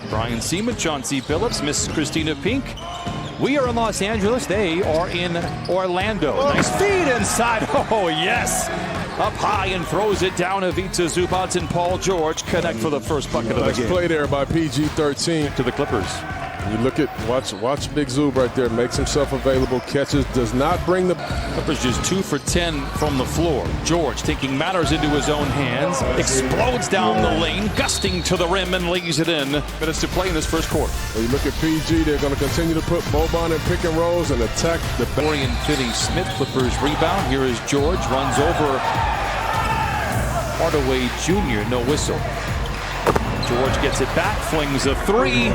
Brian Seaman, Chauncey Billups, Miss Christina Pink. We are in Los Angeles. They are in Orlando. Nice feed inside. Oh, yes. Up high and throws it down. Ivica Zubac and Paul George connect for the first bucket of the game. Nice play there by PG-13 to the Clippers. You look at, watch Big Zub right there. Makes himself available, catches, does not bring the... Clippers just 2 for 10 from the floor. George taking matters into his own hands. Explodes down the lane, gusting to the rim and lays it in. Minutes to play in this first quarter. Well, you look at PG, they're going to continue to put Boban in pick and rolls and attack the... Dorian Finney-Smith, Clippers rebound. Here is George, runs over Hardaway Jr., no whistle. George gets it back, flings a 3.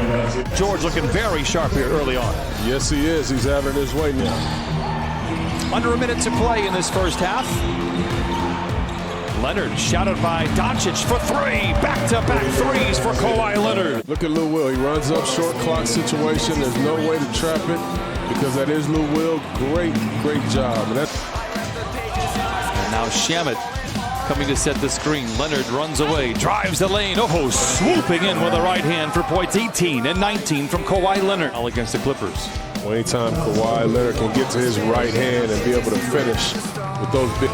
George looking very sharp here early on. Yes, he is. He's having his way now. Under a minute to play in this first half. Leonard shouted by Doncic for 3. Back-to-back threes for Kawhi Leonard. Look at Lou Will. He runs up short clock situation. There's no way to trap it because that is Lou Will. Great job. And now Shamet coming to set the screen. Leonard runs away, drives the lane. Oh, swooping in with the right hand for points. 18 and 19 from Kawhi Leonard all against the Clippers. Well, anytime Kawhi Leonard can get to his right hand and be able to finish with those big...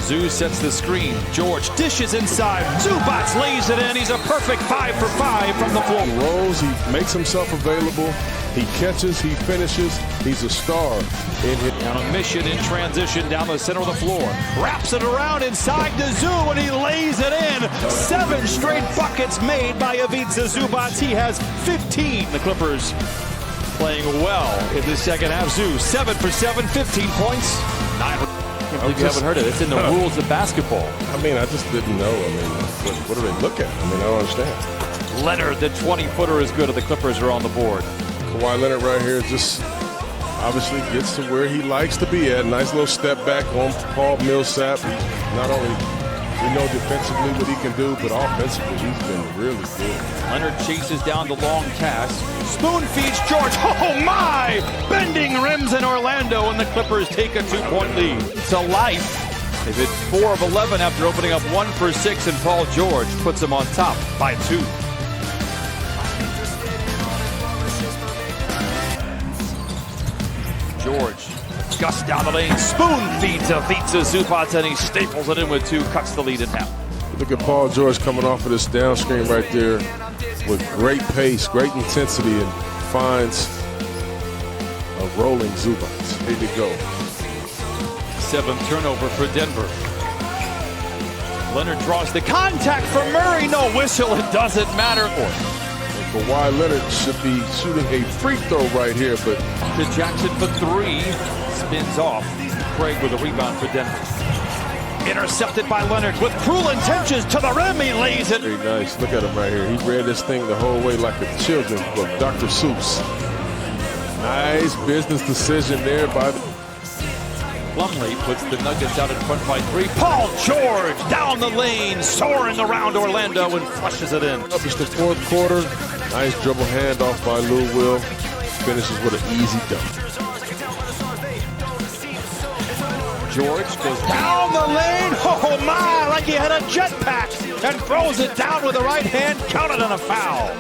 Zoo sets the screen. George dishes inside. Zubac lays it in. He's a perfect 5 for 5 from the floor. He rolls, he makes himself available. He catches, he finishes. He's a star. On a mission in transition down the center of the floor. Wraps it around inside to Zoo, and he lays it in. 7 straight buckets made by Ivica Zubac. He has 15. The Clippers playing well in the second half. Zoo, 7 for 7, 15 points. 9. I can't believe you haven't heard it. It's in the rules of basketball. I mean, I just didn't know. I mean, what do they look at? I mean, I don't understand. Leonard, the 20-footer is good, and the Clippers are on the board. Kawhi Leonard right here just obviously gets to where he likes to be at. Nice little step back on Paul Millsap. Not only we know defensively what he can do, but offensively he's been really good. Leonard chases down the long pass. Spoon feeds George. Oh my! Bending rims in Orlando, and the Clippers take a 2-point lead. To life. They've hit 4 of 11 after opening up 1 for 6, and Paul George puts them on top by 2. George, gust down the lane, spoon feeds to Ivica Zubac, and he staples it in with 2, cuts the lead in half. Look at Paul George coming off of this down screen right there with great pace, great intensity, and finds a rolling Zubac. Ready to go. 7th turnover for Denver. Leonard draws the contact for Murray. No whistle, it doesn't matter. Kawhi Leonard should be shooting a free throw right here, but to Jackson for 3, spins off. Craig with a rebound for Denver. Intercepted by Leonard with cruel intentions to the rim. He lays it. Very nice. Look at him right here. He read this thing the whole way like a children's book. Dr. Seuss. Nice business decision there by the... Plumlee puts the Nuggets out in front by 3. Paul George down the lane, soaring around Orlando and flushes it in. Up is the 4th quarter. Nice dribble handoff by Lou Will. Finishes with an easy dunk. George goes down the lane. Oh my, like he had a jetpack, and throws it down with the right hand. Counted on a foul.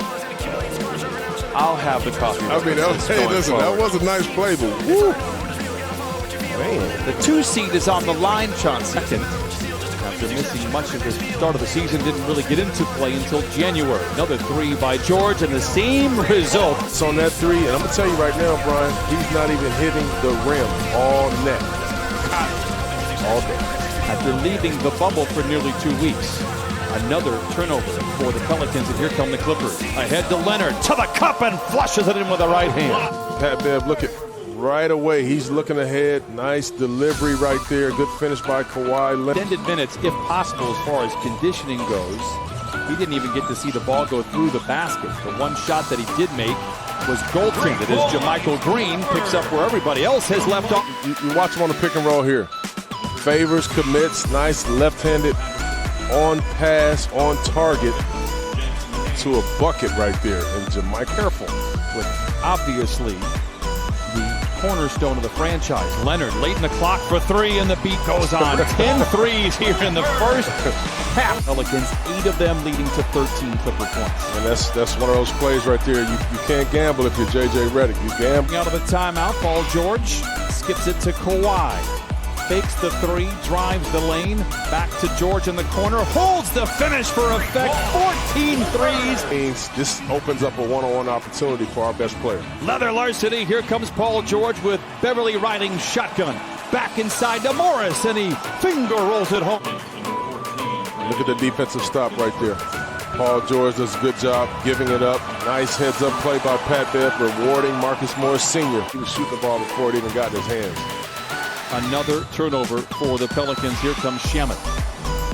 I'll have the coffee. I mean, that was a nice play, but woo. Man. The 2 seed is on the line, Chauncey. After missing much of the start of the season, didn't really get into play until January. Another 3 by George, and the same result. It's on that 3, and I'm going to tell you right now, Brian, he's not even hitting the rim all net. All day. After leaving the bubble for nearly 2 weeks. Another turnover for the Pelicans, and here come the Clippers. Ahead to Leonard, to the cup, and flushes it in with the right hand. Pat Bev, look at right away. He's looking ahead. Nice delivery right there. Good finish by Kawhi Leonard. Extended minutes, if possible, as far as conditioning goes. He didn't even get to see the ball go through the basket. The one shot that he did make was goaltended as JaMychal Green picks up where everybody else has left off. You watch him on the pick and roll here. Favors, commits, nice left-handed on pass, on target to a bucket right there. And JaMychal, careful. With obviously the cornerstone of the franchise. Leonard late in the clock for 3, and the beat goes on. 10 threes here in the first. half. Pelicans, 8 of them leading to 13 Clipper points. And that's one of those plays right there. You can't gamble if you're J.J. Redick. You gamble. Out of the timeout, Paul George skips it to Kawhi. Fakes the three, drives the lane, back to George in the corner, holds the finish for effect, 14 threes. This opens up a one-on-one opportunity for our best player. Leather larceny, here comes Paul George with Beverly riding shotgun. Back inside to Morris, and he finger rolls it home. Look at the defensive stop right there. Paul George does a good job giving it up. Nice heads-up play by Pat Bev, rewarding Marcus Morris Sr. He was shooting the ball before it even got in his hands. Another turnover for the Pelicans. Here comes Shamet.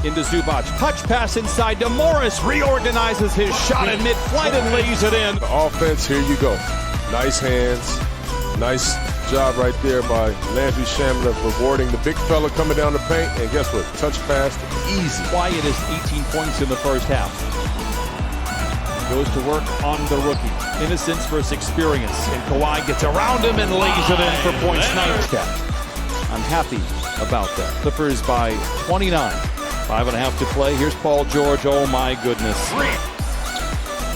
Into Zubac. Touch pass inside to Morris. Reorganizes his shot in mid-flight and lays it in. The offense, here you go. Nice hands. Nice job right there by Landry Shamet of rewarding the big fella coming down the paint. And guess what? Touch pass, easy. Wyatt is 18 points in the first half. Goes to work on the rookie. Innocence versus experience. And Kawhi gets around him and lays it in for points. Nice. I'm happy about that. Clippers by 29. 5.5 to play. Here's Paul George. Oh my goodness.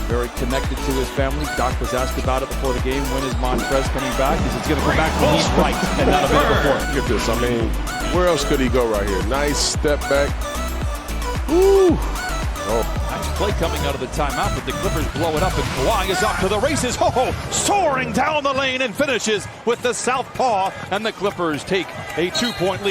Very connected to his family. Doc was asked about it before the game. When is Montrez coming back? He says he's going to come back when he's right and not a bit before. Look at this. I mean, where else could he go right here? Nice step back. Woo! Oh. Nice play coming out of the timeout, but the Clippers blow it up, and Kawhi is off to the races. Soaring down the lane and finishes with the southpaw, and the Clippers take a 2-point lead.